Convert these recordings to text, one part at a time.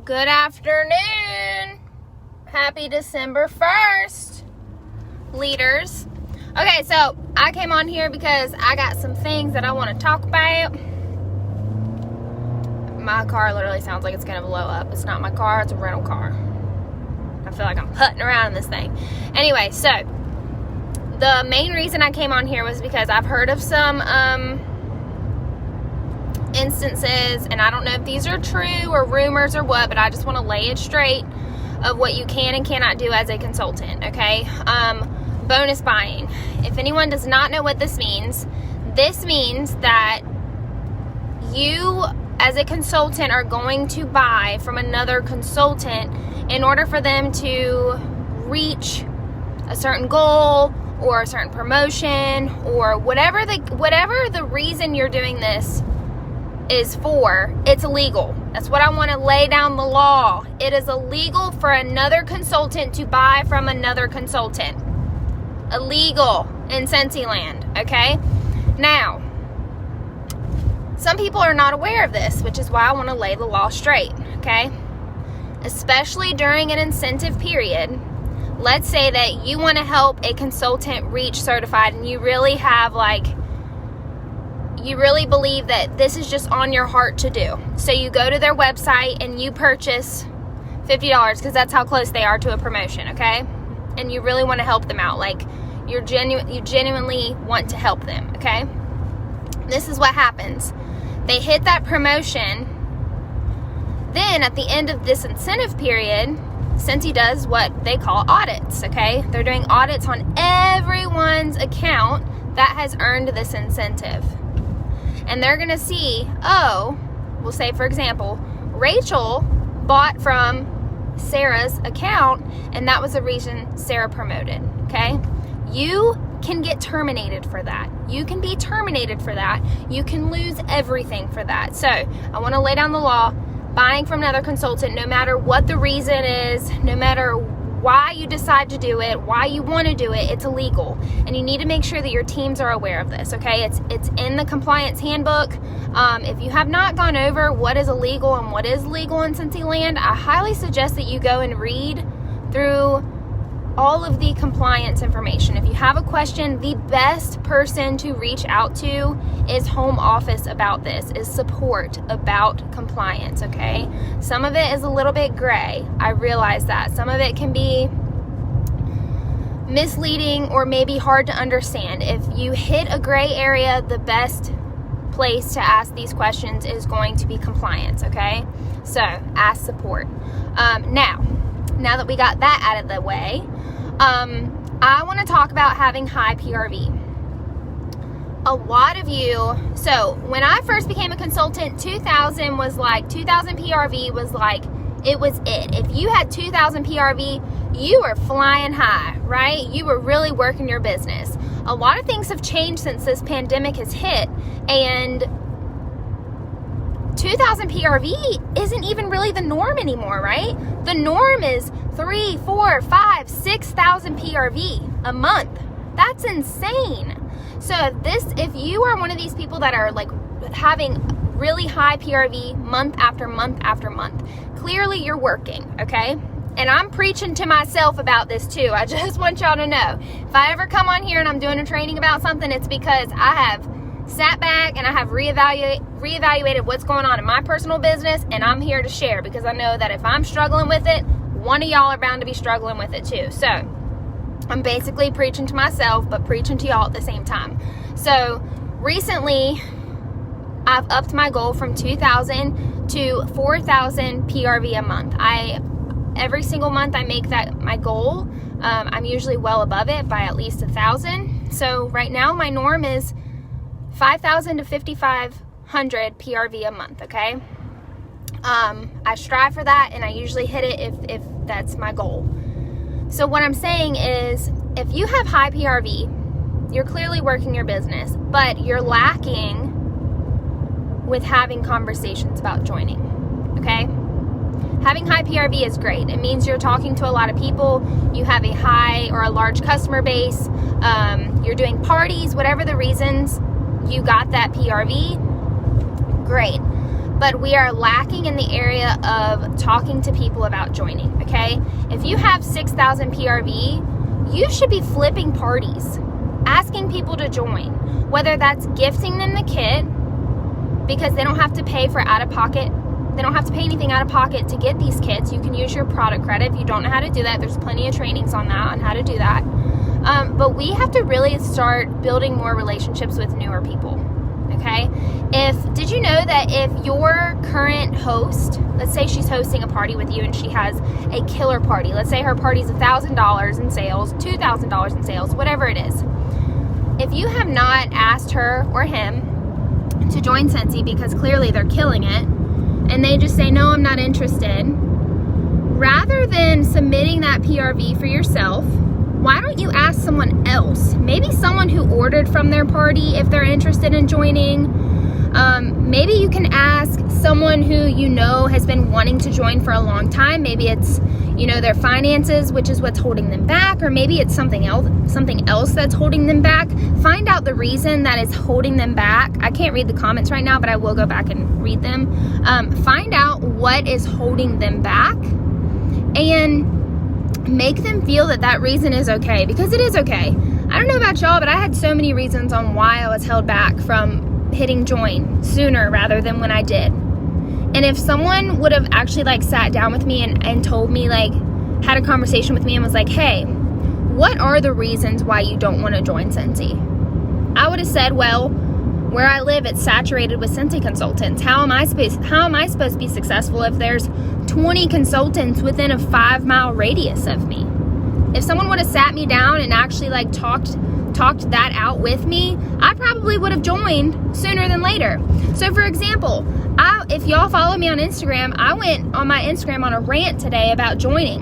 Good afternoon. Happy December 1st, leaders. Okay, so I came on here because I got some things that I want to talk about. My car literally sounds like it's going to blow up. It's not my car, it's a rental car. I feel like I'm putting around in this thing. Anyway, so the main reason I came on here was because I've heard of some instances, and I don't know if these are true or rumors or what, but I just want to lay it straight of what you can and cannot do as a consultant, okay? Bonus buying. If anyone does not know what this means that you as a consultant are going to buy from another consultant in order for them to reach a certain goal or a certain promotion or whatever the reason you're doing this is for. It's illegal. That's what I want to lay down the law. It is illegal for another consultant to buy from another consultant. Illegal in Cincy land, okay? Now, some people are not aware of this, which is why I want to lay the law straight, okay? Especially during an incentive period. Let's say that you want to help a consultant reach certified and you really have you really believe that this is just on your heart to do. So you go to their website and you purchase $50 because that's how close they are to a promotion, okay? And you really want to help them out. You genuinely want to help them, okay? This is what happens. They hit that promotion. Then at the end of this incentive period, Cincy does what they call audits, okay? They're doing audits on everyone's account that has earned this incentive. And they're going to see, we'll say, for example, Rachel bought from Sarah's account, and that was the reason Sarah promoted, okay? You can get terminated for that. You can be terminated for that. You can lose everything for that. So I want to lay down the law. Buying from another consultant, no matter what the reason is, no matter why you decide to do it, why you want to do it, it's illegal. And you need to make sure that your teams are aware of this, okay? It's in the compliance handbook. If you have not gone over what is illegal and what is legal in Cincy land, I highly suggest that you go and read through all of the compliance information. If you have a question, the best person to reach out to is home office about this, is support about compliance, okay? Some of it is a little bit gray. I realize that. Some of it can be misleading or maybe hard to understand. If you hit a gray area, the best place to ask these questions is going to be compliance, okay? So ask support. Now that we got that out of the way, I want to talk about having high PRV. A lot of you, so when I first became a consultant, 2000 PRV was it was it. If you had 2000 PRV, you were flying high, right? You were really working your business. A lot of things have changed since this pandemic has hit, and 2000 PRV isn't even really the norm anymore, right? The norm is 3, 4, 5, 6,000 PRV a month. That's insane. So if you are one of these people that are having really high PRV month after month after month, clearly you're working, okay? And I'm preaching to myself about this too. I just want y'all to know, if I ever come on here and I'm doing a training about something, it's because I have sat back and I have reevaluated what's going on in my personal business, and I'm here to share because I know that if I'm struggling with it, one of y'all are bound to be struggling with it too. So I'm basically preaching to myself, but preaching to y'all at the same time. So recently, I've upped my goal from 2,000 to 4,000 PRV a month. Every single month I make that my goal. I'm usually well above it by at least 1,000. So right now my norm is 5,000 to 5,500 PRV a month, okay? I strive for that, and I usually hit it if that's my goal. So what I'm saying is, if you have high PRV, you're clearly working your business, but you're lacking with having conversations about joining, okay? Having high PRV is great. It means you're talking to a lot of people, you have a high or a large customer base, you're doing parties, whatever the reasons you got that PRV, great. but we are lacking in the area of talking to people about joining, okay? If you have 6,000 PRV, you should be flipping parties, asking people to join, whether that's gifting them the kit because they don't have to pay for out-of-pocket. They don't have to pay anything out of pocket to get these kits. You can use your product credit. If you don't know how to do that, there's plenty of trainings on that, on how to do that. But we have to really start building more relationships with newer people, okay? Did you know that if your current host, let's say she's hosting a party with you and she has a killer party, let's say her party's $1,000 in sales, $2,000 in sales, whatever it is. If you have not asked her or him to join Scentsy because clearly they're killing it, and they just say, no, I'm not interested, rather than submitting that PRV for yourself, why don't you ask someone else? Maybe someone who ordered from their party if they're interested in joining. Maybe you can ask someone who you know has been wanting to join for a long time. Maybe it's, their finances, which is what's holding them back, or maybe it's something else that's holding them back. Find out the reason that is holding them back. I can't read the comments right now, but I will go back and read them. Find out what is holding them back and make them feel that reason is okay, because it is okay. I don't know about y'all, but I had so many reasons on why I was held back from hitting join sooner rather than when I did. And if someone would have actually sat down with me and told me, had a conversation with me and was like, hey, what are the reasons why you don't want to join Scentsy? I would have said, well, where I live, it's saturated with Scentsy consultants. How am I supposed to be successful if there's 20 consultants within a 5-mile radius of me? If someone would have sat me down and actually talked that out with me, I probably would have joined sooner than later. So for example, if y'all follow me on Instagram, I went on my Instagram on a rant today about joining,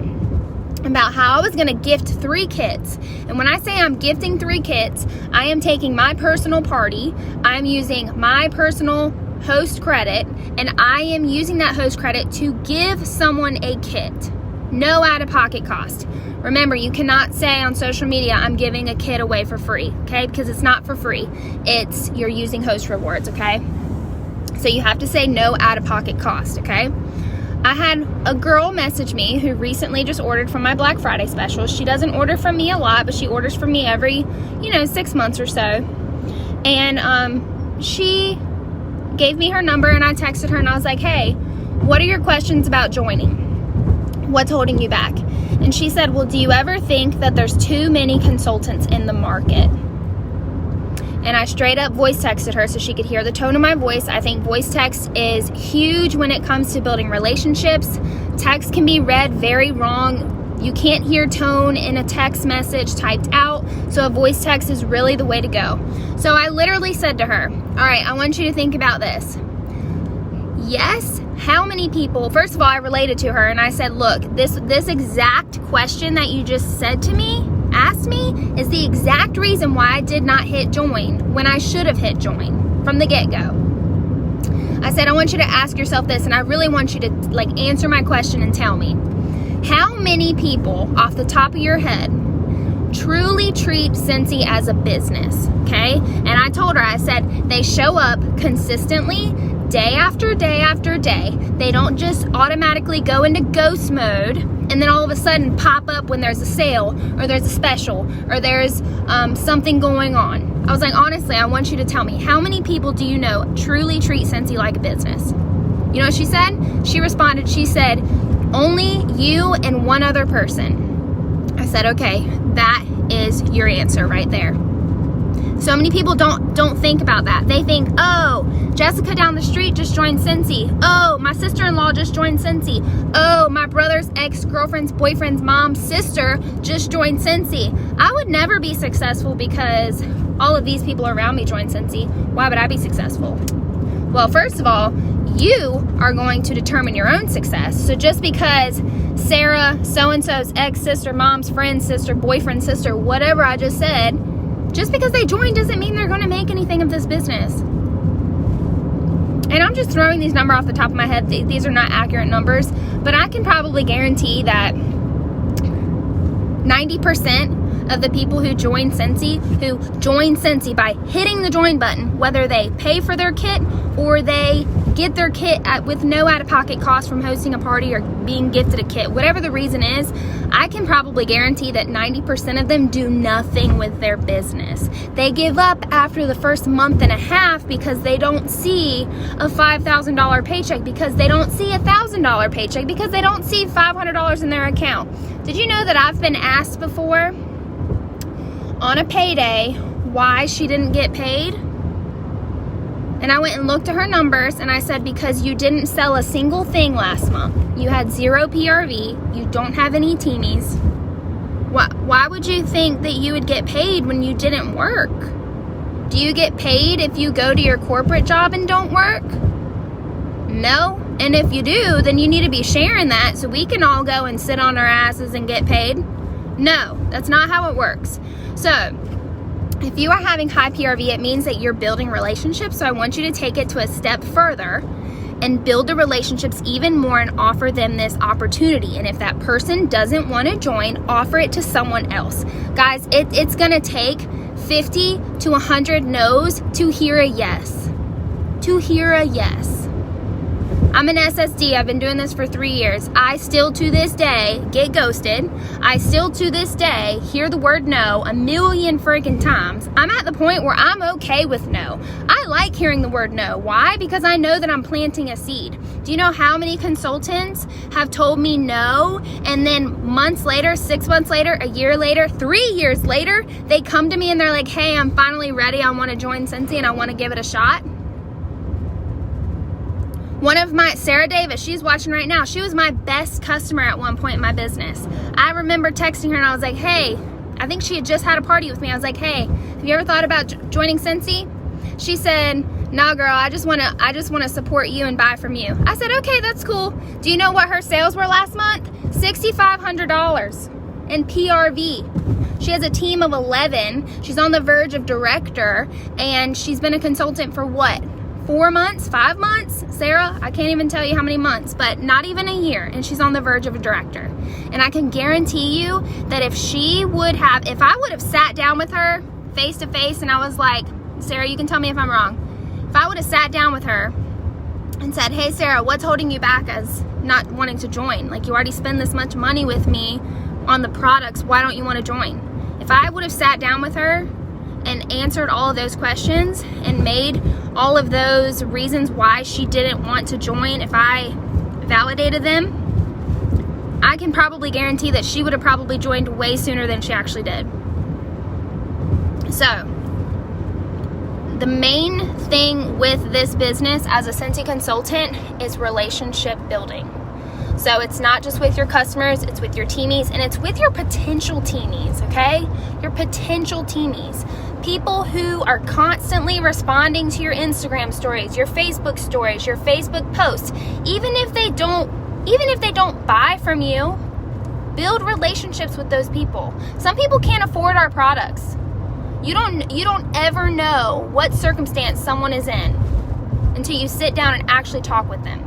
about how I was going to gift 3 kits. And when I say I'm gifting 3 kits, I am taking my personal party, I'm using my personal host credit, and I am using that host credit to give someone a kit. No out-of-pocket cost. Remember, you cannot say on social media, I'm giving a kit away for free, okay? Because it's not for free. You're using host rewards, okay? So you have to say no out-of-pocket cost, okay? I had a girl message me who recently just ordered from my Black Friday special. She doesn't order from me a lot, but she orders from me every, 6 months or so. And she gave me her number, and I texted her, and I was like, hey, what are your questions about joining? What's holding you back? And she said, well, do you ever think that there's too many consultants in the market? And I straight up voice texted her so she could hear the tone of my voice. I think voice text is huge when it comes to building relationships. Text can be read very wrong. You can't hear tone in a text message typed out. So a voice text is really the way to go. So I literally said to her, all right, I want you to think about this. Yes, how many people, first of all, I related to her and I said, look, this exact question that you just asked me, is the exact reason why I did not hit join when I should have hit join from the get-go. I said, I want you to ask yourself this, and I really want you to answer my question and tell me, how many people off the top of your head truly treat Scentsy as a business, okay? And I told her, I said, they show up consistently day after day after day. They don't just automatically go into ghost mode and then all of a sudden pop up when there's a sale or there's a special or there's something going on. I was like, honestly, I want you to tell me, how many people do you know truly treat Scentsy like a business? You know what she said? She responded, she said, only you and one other person. I said, okay, that is your answer right there. So many people don't think about that. They think, oh, Jessica down the street just joined Scentsy. Oh, my sister-in-law just joined Scentsy. Oh, my brother's ex-girlfriend's boyfriend's mom's sister just joined Scentsy. I would never be successful because all of these people around me joined Scentsy. Why would I be successful? Well, first of all, you are going to determine your own success. So just because Sarah, so-and-so's ex-sister, mom's friend, sister, boyfriend, sister, whatever I just said, just because they joined doesn't mean they're going to make anything of this business. And I'm just throwing these numbers off the top of my head. These are not accurate numbers, but I can probably guarantee that 90% of the people who join Scentsy by hitting the join button, whether they pay for their kit or they get their kit with no out-of-pocket cost from hosting a party or being gifted a kit, whatever the reason is, I can probably guarantee that 90% of them do nothing with their business. They give up after the first month and a half because they don't see a $5,000 paycheck, because they don't see a $1,000 paycheck, because they don't see $500 in their account. Did you know that I've been asked before on a payday why she didn't get paid? And I went and looked at her numbers and I said, because you didn't sell a single thing last month. You had 0 PRV. You don't have any teamies. Why would you think that you would get paid when you didn't work? Do you get paid if you go to your corporate job and don't work? No. And if you do, then you need to be sharing that so we can all go and sit on our asses and get paid. No, that's not how it works. So, if you are having high PRV, it means that you're building relationships. So I want you to take it to a step further and build the relationships even more and offer them this opportunity. And if that person doesn't want to join, offer it to someone else. Guys, it's going to take 50 to 100 no's to hear a yes. To hear a yes. I'm an SSD. I've been doing this for 3 years. I still to this day get ghosted. I still to this day hear the word no a million freaking times. I'm at the point where I'm okay with no. I like hearing the word no. Why? Because I know that I'm planting a seed. Do you know how many consultants have told me no, and then months later, 6 months later, a year later, 3 years later, they come to me and they're like, hey, I'm finally ready. I want to join Scentsy and I want to give it a shot. One of my, Sarah Davis, she's watching right now. She was my best customer at one point in my business. I remember texting her and I was like, hey, I think she had just had a party with me. I was like, hey, have you ever thought about joining Scentsy? She said, no, girl, I just want to support you and buy from you. I said, okay, that's cool. Do you know what her sales were last month? $6,500 in PRV. She has a team of 11. She's on the verge of director, and she's been a consultant for what? 4 months, 5 months, Sarah, I can't even tell you how many months, but not even a year, and she's on the verge of a director. And I can guarantee you that if I would have sat down with her face to face and I was like, Sarah, you can tell me if I'm wrong. If I would have sat down with her and said, hey, Sarah, what's holding you back as not wanting to join? Like, you already spend this much money with me on the products, why don't you want to join? If I would have sat down with her and answered all of those questions and made all of those reasons why she didn't want to join, if I validated them, I can probably guarantee that she would have probably joined way sooner than she actually did. So, the main thing with this business as a Scentsy consultant is relationship building. So it's not just with your customers, it's with your teamies, and it's with your potential teamies, okay? Your potential teamies. People who are constantly responding to your Instagram stories, your Facebook stories, your Facebook posts. Even if they don't buy from you, build relationships with those people. Some people can't afford our products. You don't ever know what circumstance someone is in until you sit down and actually talk with them.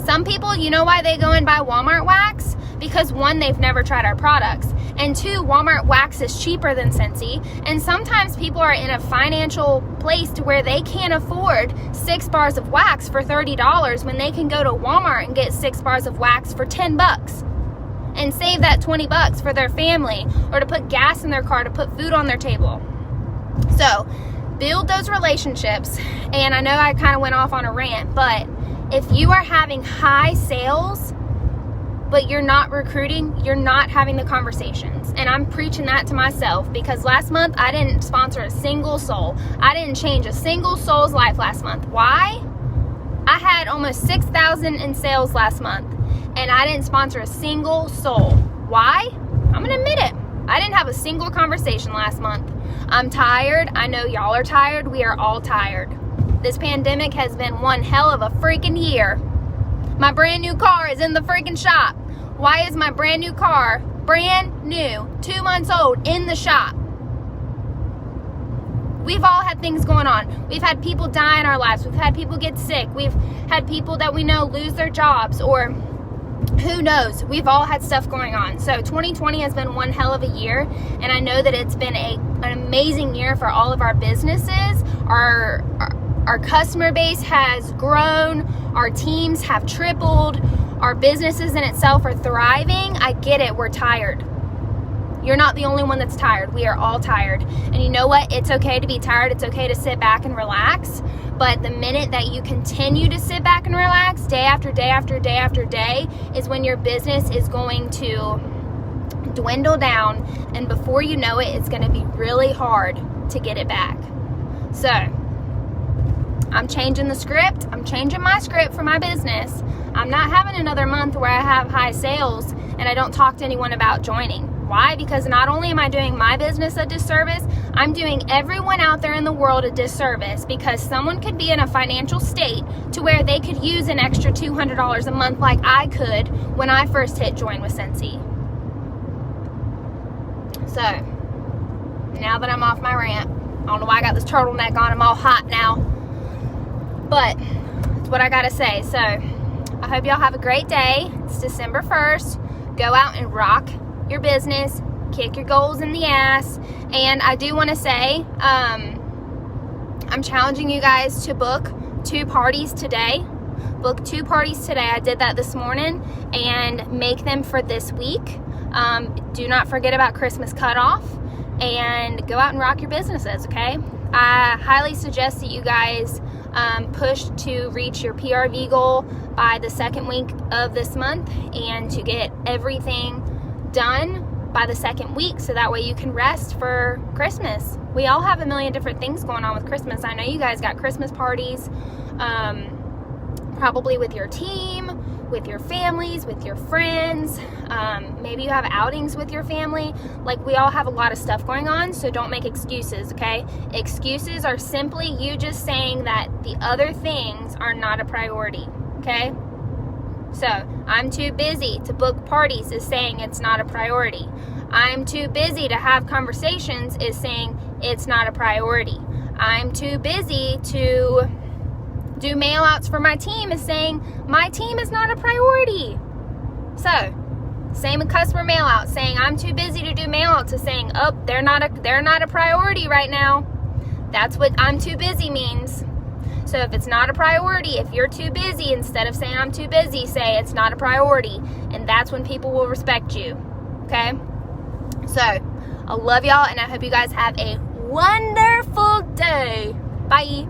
Some people, you know why they go and buy Walmart wax? Because 1, they've never tried our products, and 2, Walmart wax is cheaper than Scentsy, and sometimes people are in a financial place to where they can't afford 6 bars of wax for $30 when they can go to Walmart and get 6 bars of wax for $10 and save that $20 for their family, or to put gas in their car, to put food on their table. So build those relationships. And I know I kind of went off on a rant, but if you are having high sales but you're not recruiting, you're not having the conversations. And I'm preaching that to myself, because last month I didn't sponsor a single soul. I didn't change a single soul's life last month. Why? I had almost 6,000 in sales last month and I didn't sponsor a single soul. Why? I'm gonna admit it. I didn't have a single conversation last month. I'm tired. I know y'all are tired. We are all tired. This pandemic has been one hell of a freaking year. My brand new car is in the freaking shop. Why is my brand new car, brand new, 2 months old, in the shop? We've all had things going on. We've had people die in our lives. We've had people get sick. We've had people that we know lose their jobs, or who knows. We've all had stuff going on. So 2020 has been one hell of a year, and I know that it's been an amazing year for all of our businesses, our Our customer base has grown. Our teams have tripled. Our businesses in itself are thriving. I get it. We're tired. You're not the only one that's tired. We are all tired. And you know what? It's okay to be tired. It's okay to sit back and relax. But the minute that you continue to sit back and relax, day after day after day after day, is when your business is going to dwindle down. And before you know it, it's going to be really hard to get it back. So, I'm changing the script. I'm changing my script for my business. I'm not having another month where I have high sales and I don't talk to anyone about joining. Why? Because not only am I doing my business a disservice, I'm doing everyone out there in the world a disservice, because someone could be in a financial state to where they could use an extra $200 a month like I could when I first hit Join with Cincy. So, now that I'm off my rant, I don't know why I got this turtleneck on. I'm all hot now. But, that's what I got to say. So, I hope y'all have a great day. It's December 1st. Go out and rock your business, kick your goals in the ass. And I do want to say, I'm challenging you guys to book 2 parties today. Book 2 parties today. I did that this morning, and make them for this week. Do not forget about Christmas cutoff, and go out and rock your businesses, okay? I highly suggest that you guys push to reach your PRV goal by the 2nd week of this month, and to get everything done by the 2nd week, so that way you can rest for Christmas. We all have a million different things going on with Christmas. I know you guys got Christmas parties, probably with your team, with your families, with your friends. Maybe you have outings with your family. Like, we all have a lot of stuff going on, so don't make excuses, okay? Excuses are simply you just saying that the other things are not a priority, okay? So, I'm too busy to book parties is saying it's not a priority. I'm too busy to have conversations is saying it's not a priority. I'm too busy to do mail outs for my team is saying my team is not a priority. So, same with customer mail outs, saying I'm too busy to do mail outs is saying, oh, they're not a priority right now. That's what I'm too busy means. So if it's not a priority, if you're too busy, instead of saying I'm too busy, say it's not a priority. And that's when people will respect you. Okay? So, I love y'all, and I hope you guys have a wonderful day. Bye.